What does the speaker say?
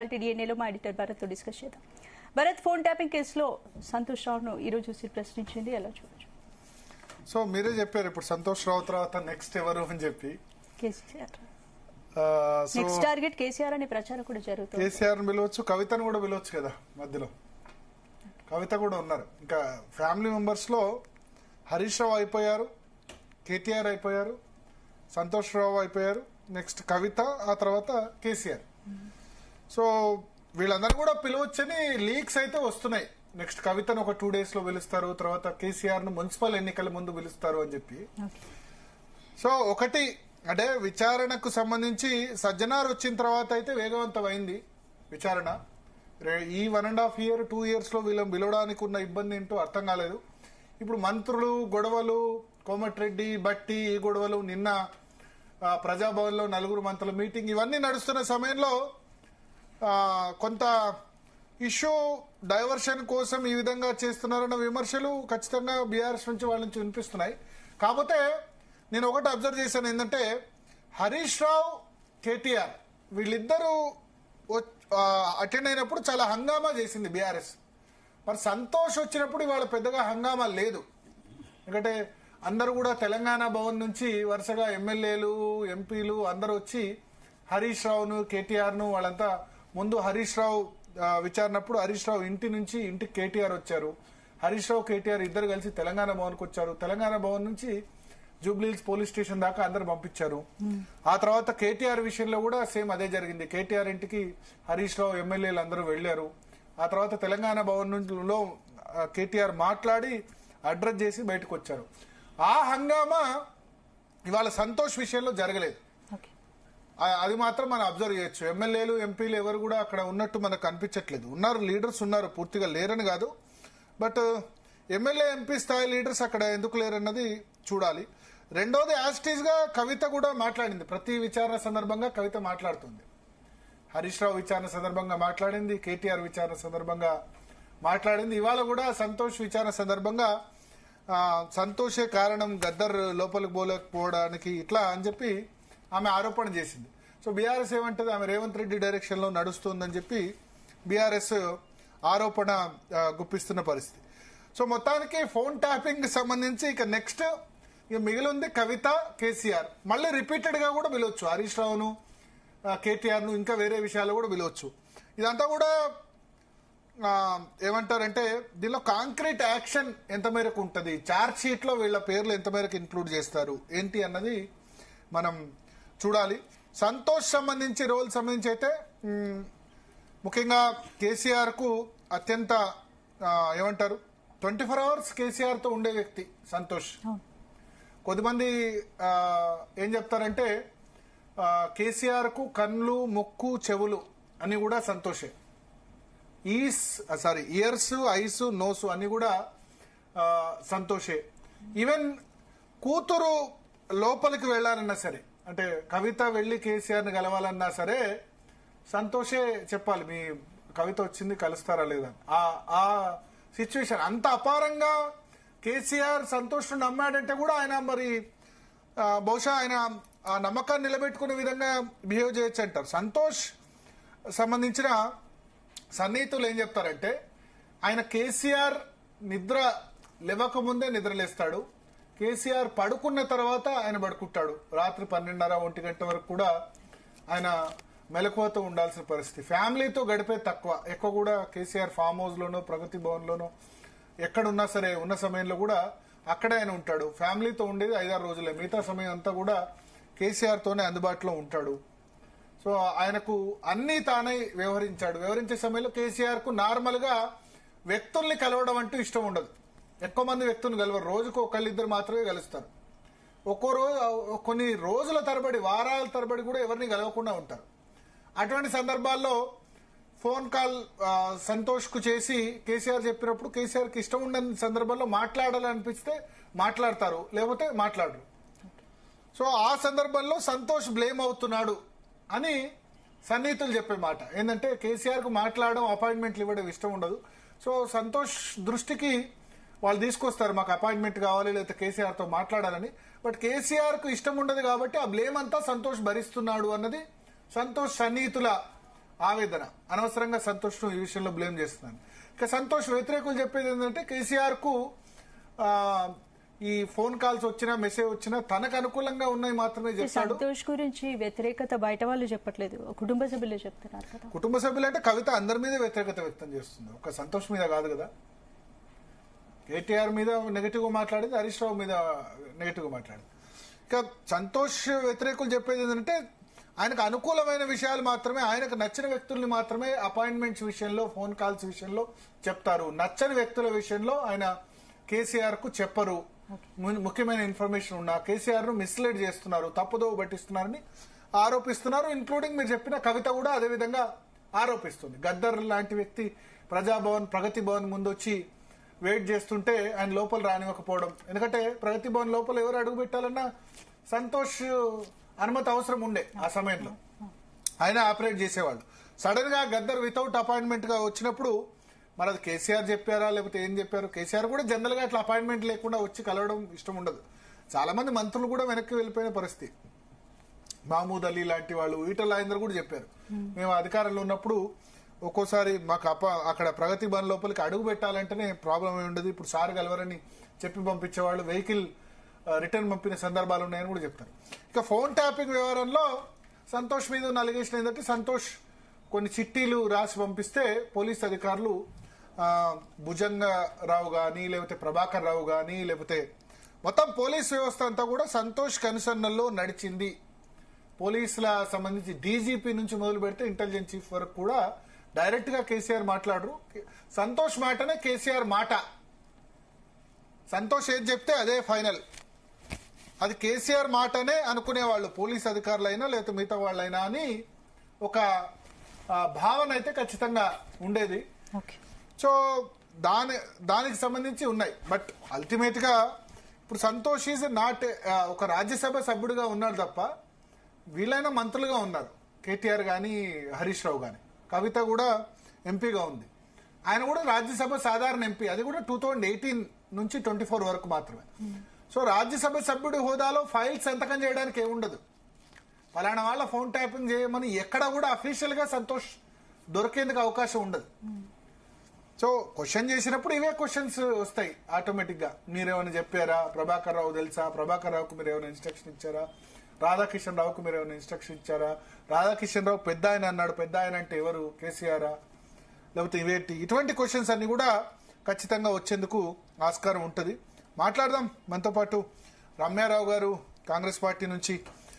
డిఎన్ఏలో మా editor భరత్తో discuss చేద్దాం. Bharat, phone tapping కేసులో సంతోష్ రావును ఈరోజు ప్రశ్నించింది, ఎలా చూడొచ్చు? సో మీరే చెప్పారు ఇప్పుడు సంతోష్ రావు తర్వాత నెక్స్ట్ ఎవరు అని చెప్పి. కేసీఆర్ నెక్స్ట్ టార్గెట్ కేసీఆర్ అనే ప్రచారం కూడా జరుగుతుంది. కేసీఆర్ పిలవచ్చు, కవితను కూడా పిలవచ్చు కదా. మధ్యలో కవిత కూడా ఉన్నారు. ఇంకా ఫ్యామిలీ మెంబర్స్ లో హరీష్ రావు అయిపోయారు, కేటీఆర్ అయిపోయారు, సంతోష్ రావు అయిపోయారు, నెక్స్ట్ కవిత, ఆ తర్వాత కేసీఆర్. సో వీళ్ళందరూ కూడా పిలవచ్చని లీక్స్ అయితే వస్తున్నాయి. నెక్స్ట్ కవితను ఒక 2 days లో పిలుస్తారు, తర్వాత కేసీఆర్ ను మున్సిపల్ ఎన్నికల ముందు పిలుస్తారు అని చెప్పి. సో ఒకటి అంటే విచారణకు సంబంధించి సజ్జనార్ వచ్చిన తర్వాత అయితే వేగవంతమైంది విచారణ. ఈ 1.5 year 2 years లో వీళ్ళని పిలవడానికి ఉన్న ఇబ్బంది ఏంటో అర్థం కాలేదు. ఇప్పుడు మంత్రులు గొడవలు, కోమటిరెడ్డి బట్టి ఈ గొడవలు, నిన్న ప్రజాభవన్ లో 4 మంత్రుల మీటింగ్, ఇవన్నీ నడుస్తున్న సమయంలో కొంత ఇష్యూ డైవర్షన్ కోసం ఈ విధంగా చేస్తున్నారన్న విమర్శలు ఖచ్చితంగా బీఆర్ఎస్ నుంచి వాళ్ళ నుంచి వినిపిస్తున్నాయి. కాకపోతే నేను ఒకటి అబ్జర్వ్ చేశాను, ఏంటంటే హరీష్ రావు, కేటీఆర్ వీళ్ళిద్దరూ అటెండ్ అయినప్పుడు చాలా హంగామా చేసింది బీఆర్ఎస్. మరి సంతోష్ వచ్చినప్పుడు ఇవాళ పెద్దగా హంగామా లేదు. ఎందుకంటే అందరూ కూడా తెలంగాణ భవన్ నుంచి వరుసగా ఎమ్మెల్యేలు, ఎంపీలు అందరూ వచ్చి హరీష్ రావును, కేటీఆర్ను వాళ్ళంతా ముందు హరీష్ రావు విచారణప్పుడు హరీష్ రావు ఇంటి నుంచి ఇంటికి కేటీఆర్ వచ్చారు. హరీష్ రావు, కేటీఆర్ ఇద్దరు కలిసి తెలంగాణ భవన్కి వచ్చారు. తెలంగాణ భవన్ నుంచి జూబ్లీహిల్స్ పోలీస్ స్టేషన్ దాకా అందరు పంపించారు. ఆ తర్వాత కేటీఆర్ విషయంలో కూడా సేమ్ అదే జరిగింది. కేటీఆర్ ఇంటికి హరీష్ రావు, ఎమ్మెల్యేలు అందరూ వెళ్లారు. ఆ తర్వాత తెలంగాణ భవన్ లో కేటీఆర్ మాట్లాడి అడ్రస్ చేసి బయటకు వచ్చారు. ఆ హంగామా ఇవాళ సంతోష్ విషయంలో జరగలేదు. అది మాత్రం మనం అబ్జర్వ్ చేయొచ్చు. ఎమ్మెల్యేలు, ఎంపీలు ఎవరు కూడా అక్కడ ఉన్నట్టు మనకు అనిపించట్లేదు. ఉన్నారు, లీడర్స్ ఉన్నారు, పూర్తిగా లేరని కాదు. బట్ ఎమ్మెల్యే, ఎంపీ స్థాయి లీడర్స్ అక్కడ ఎందుకు లేరన్నది చూడాలి. రెండోది, యాస్టీజ్ గా కవిత కూడా మాట్లాడింది. ప్రతి విచారణ సందర్భంగా కవిత మాట్లాడుతుంది. హరీష్ రావు విచారణ సందర్భంగా మాట్లాడింది, కేటీఆర్ విచారణ సందర్భంగా మాట్లాడింది. ఇవాళ కూడా సంతోష్ విచారణ సందర్భంగా సంతోషే కారణం గద్దర్ లోపలికి పోలేకపోవడానికి ఇట్లా అని చెప్పి ఆమె ఆరోపణ చేసింది. సో బీఆర్ఎస్ ఏమంటది, ఆమె రేవంత్ రెడ్డి డైరెక్షన్ లో నడుస్తుందని చెప్పి బీఆర్ఎస్ ఆరోపణ గుప్పిస్తున్న పరిస్థితి. సో మొత్తానికి ఫోన్ ట్యాపింగ్ సంబంధించి ఇక నెక్స్ట్ ఇక మిగిలింది కవిత, కేసీఆర్. మళ్ళీ రిపీటెడ్ గా కూడా పిలవచ్చు హరీష్ రావును, కేటీఆర్ ను, ఇంకా వేరే విషయాలు కూడా పిలవచ్చు. ఇదంతా కూడా ఏమంటారంటే దీనిలో కాంక్రీట్ యాక్షన్ ఎంత మేరకు ఉంటుంది, ఛార్జ్ షీట్ లో వీళ్ళ పేర్లు ఎంత మేరకు ఇంక్లూడ్ చేస్తారు ఏంటి అన్నది మనం చూడాలి. సంతోష్ సంబంధించి రోల్ సంబంధించి అయితే ముఖ్యంగా కేసీఆర్ కు అత్యంత ఏమంటారు 24 hours కేసీఆర్ తో ఉండే వ్యక్తి సంతోష్. కొద్దిమంది ఏం చెప్తారంటే కేసీఆర్ కు కళ్ళు, ముక్కు, చెవులు అని కూడా సంతోషే. ఇయర్స్, ఐస్, నోసు అన్ని కూడా సంతోషే. ఈవెన్ కూతురు లోపలికి వెళ్లాలన్నా సరే, అంటే కవిత వెళ్లి కేసీఆర్ ని కలవాలన్నా సరే సంతోషే చెప్పాలి, మీ కవిత వచ్చింది కలుస్తారా లేదా. ఆ సిచ్యువేషన్ అంత అపారంగా కేసీఆర్ సంతోష్ ను నమ్మాడంటే కూడా ఆయన మరి బహుశా ఆయన ఆ నమ్మకాన్ని నిలబెట్టుకునే విధంగా బిహేవ్ చేయొచ్చు అంటారు. సంతోష్ సంబంధించిన సన్నిహితులు ఏం చెప్తారంటే ఆయన కేసీఆర్ నిద్ర లేవకముందే నిద్రలేస్తాడు, కేసీఆర్ పడుకున్న తర్వాత ఆయన పడుకుంటాడు. రాత్రి 12:30, 1 గంట వరకు కూడా ఆయన మెలకువతో ఉండాల్సిన పరిస్థితి. ఫ్యామిలీతో గడిపే తక్కువ, ఎక్కువ కూడా కేసీఆర్ ఫామ్ హౌస్ లోనో, ప్రగతి భవన్ లోనో ఎక్కడున్నా సరే ఉన్న సమయంలో కూడా అక్కడే ఆయన ఉంటాడు. ఫ్యామిలీతో ఉండేది 5-6 రోజులే, మిగతా సమయం అంతా కూడా కేసీఆర్ తోనే అందుబాటులో ఉంటాడు. సో ఆయనకు అన్ని తానే వ్యవహరించే సమయంలో కేసీఆర్ కు నార్మల్ గా వ్యక్తుల్ని కలవడం అంటూ ఇష్టం ఉండదు. ఎక్కువ మంది వ్యక్తులను కలవరు, రోజుకు ఒకళ్ళిద్దరు మాత్రమే కలుస్తారు. ఒక్కో రోజు కొన్ని రోజుల తరబడి, వారాల తరబడి కూడా ఎవరిని కలవకుండా ఉంటారు. అటువంటి సందర్భాల్లో ఫోన్ కాల్ సంతోష్ కు చేసి కేసీఆర్ చెప్పినప్పుడు కేసీఆర్ కి ఇష్టం ఉండని సందర్భంలో మాట్లాడాలనిపిస్తే మాట్లాడతారు, లేకపోతే మాట్లాడరు. సో ఆ సందర్భంలో సంతోష్ బ్లేమ్ అవుతున్నాడు అని సన్నిహితులు చెప్పే మాట ఏంటంటే కేసీఆర్ కు మాట్లాడడం, అపాయింట్మెంట్లు ఇవ్వడం ఇష్టం ఉండదు. సో సంతోష్ దృష్టికి వాళ్ళు తీసుకొస్తారు, మాకు అపాయింట్మెంట్ కావాలి, లేకపోతే కేసీఆర్ తో మాట్లాడాలని. బట్ కేసీఆర్ కు ఇష్టం ఉండదు కాబట్టి ఆ బ్లేమ్ అంతా సంతోష్ భరిస్తున్నాడు అన్నది సంతోష్ సన్నిహితుల ఆవేదన. అనవసరంగా సంతోష్ను ఈ విషయంలో బ్లేమ్ చేస్తున్నాను. ఇక సంతోష్ వ్యతిరేకులు చెప్పేది ఏంటంటే కేసీఆర్ కు ఈ ఫోన్ కాల్స్ వచ్చినా మెసేజ్ వచ్చినా తనకు అనుకూలంగా ఉన్నాయి మాత్రమే చెప్తాడు. సంతోష్ గురించి వ్యతిరేకత బయట వాళ్ళు చెప్పట్లేదు, కుటుంబ సభ్యులే చెప్తున్నారు కదా. కుటుంబ సభ్యులు అంటే కవిత అందరి మీద వ్యతిరేకత వ్యక్తం చేస్తుంది, ఒక సంతోష్ మీద కాదు కదా. కేటీఆర్ మీద నెగిటివ్ గా మాట్లాడింది, హరీష్ రావు మీద నెగిటివ్ గా మాట్లాడింది. ఇక సంతోష్ వ్యతిరేకులు చెప్పేది ఏంటంటే ఆయనకు అనుకూలమైన విషయాలు మాత్రమే, ఆయనకు నచ్చిన వ్యక్తుల్ని మాత్రమే అపాయింట్మెంట్స్ విషయంలో, ఫోన్ కాల్స్ విషయంలో చెప్తారు. నచ్చని వ్యక్తుల విషయంలో ఆయన కేసీఆర్ కు చెప్పరు. ముఖ్యమైన ఇన్ఫర్మేషన్ ఉన్నా కేసీఆర్ ను మిస్లీడ్ చేస్తున్నారు, తప్పుదోవ పట్టిస్తున్నారని ఆరోపిస్తున్నారు. ఇంక్లూడింగ్ మీరు చెప్పిన కవిత కూడా అదే విధంగా ఆరోపిస్తుంది. గద్దర్ లాంటి వ్యక్తి ప్రజాభవన్, ప్రగతి భవన్ ముందు వచ్చి వెయిట్ చేస్తుంటే ఆయన లోపల రానివ్వకపోవడం. ఎందుకంటే ప్రగతి భవన్ లోపల ఎవరు అడుగు పెట్టాలన్నా సంతోష్ అనుమతి అవసరం ఉండే. ఆ సమయంలో ఆయన ఆపరేట్ చేసేవాళ్ళు. సడన్ గా గద్దర్ వితౌట్ అపాయింట్మెంట్ గా వచ్చినప్పుడు మరి అది కేసీఆర్ చెప్పారా లేకపోతే ఏం చెప్పారు? కేసీఆర్ కూడా జనరల్ గా అట్లా అపాయింట్మెంట్ లేకుండా వచ్చి కలవడం ఇష్టం ఉండదు. చాలా మంది మంత్రులు కూడా వెనక్కి వెళ్ళిపోయిన పరిస్థితి. మహమూద్ అలీ లాంటి వాళ్ళు, ఈటల రాజేందర్ కూడా చెప్పారు, మేము అధికారంలో ఉన్నప్పుడు ఒక్కోసారి మాకు అక్కడ ప్రగతి భవన్ లోపలికి అడుగు పెట్టాలంటేనే ప్రాబ్లం ఏమి ఉండదు, ఇప్పుడు సార్ కలవరని చెప్పి పంపించేవాళ్ళు, వెహికల్ రిటర్న్ పంపిన సందర్భాలు ఉన్నాయని కూడా చెప్తారు. ఇక ఫోన్ ట్యాపింగ్ వ్యవహారంలో సంతోష్ మీద ఉన్న అలిగేషన్ ఏంటంటే సంతోష్ కొన్ని చిట్టీలు రాసి పంపిస్తే పోలీస్ అధికారులు భుజంగరావు గాని లేకపోతే ప్రభాకర్ రావు గాని లేకపోతే మొత్తం పోలీస్ వ్యవస్థ అంతా కూడా సంతోష్ కనుసన్నల్లో నడిచింది. పోలీసుల సంబంధించి డీజీపీ నుంచి మొదలు పెడితే ఇంటెలిజెన్స్ చీఫ్ వరకు కూడా డైరెక్ట్ గా కేసీఆర్ మాట్లాడరు. సంతోష్ మాటనే కేసీఆర్ మాట. సంతోష్ ఏది చెప్తే అదే ఫైనల్. అది కేసీఆర్ మాటనే అనుకునేవాళ్ళు పోలీస్ అధికారులైనా లేకపోతే మిగతా వాళ్ళైనా అని ఒక భావన అయితే ఖచ్చితంగా ఉండేది. సో దానికి సంబంధించి ఉన్నాయి. బట్ అల్టిమేట్ గా ఇప్పుడు సంతోష్ ఈజ్ నాట్ ఒక రాజ్యసభ సభ్యుడిగా ఉన్నాడు తప్ప వీళ్ళైనా మంత్రులుగా ఉన్నారు. కేటీఆర్ గాని, హరీష్ రావు గాని, కవిత కూడా ఎంపీగా ఉంది. ఆయన కూడా రాజ్యసభ సాధారణ ఎంపీ, అది కూడా 2018 నుంచి 24 వరకు మాత్రమే. సో రాజ్యసభ సభ్యుడి హోదాలో ఫైల్స్ సంతకం చేయడానికి ఏముండదు. పలానా వాళ్ళ ఫోన్ ట్యాపింగ్ చేయమని ఎక్కడ కూడా అఫీషియల్ గా సంతోష్ దొరికేందుకు అవకాశం ఉండదు. సో క్వశ్చన్ చేసినప్పుడు ఇవే క్వశ్చన్స్ వస్తాయి ఆటోమేటిక్ గా. మీరేమైనా చెప్పారా? ప్రభాకర్ రావు తెలుసా? ప్రభాకర్ రావుకు మీరు ఏమైనా ఇన్స్ట్రక్షన్ ఇచ్చారా? రాధాకిషన్ రావుకు మీరు ఏమైనా ఇన్స్ట్రక్షన్ ఇచ్చారా? రాధాకిషన్ రావు పెద్ద ఆయన అన్నాడు, పెద్ద ఆయన అంటే ఎవరు? కేసీఆరా? లేకపోతే ఇవేంటి? ఇటువంటి క్వశ్చన్స్ అన్ని కూడా ఖచ్చితంగా వచ్చేందుకు ఆస్కారం ఉంటుంది. మాట్లాడదాం. మనతో పాటు రమ్యారావు గారు కాంగ్రెస్ పార్టీ నుంచి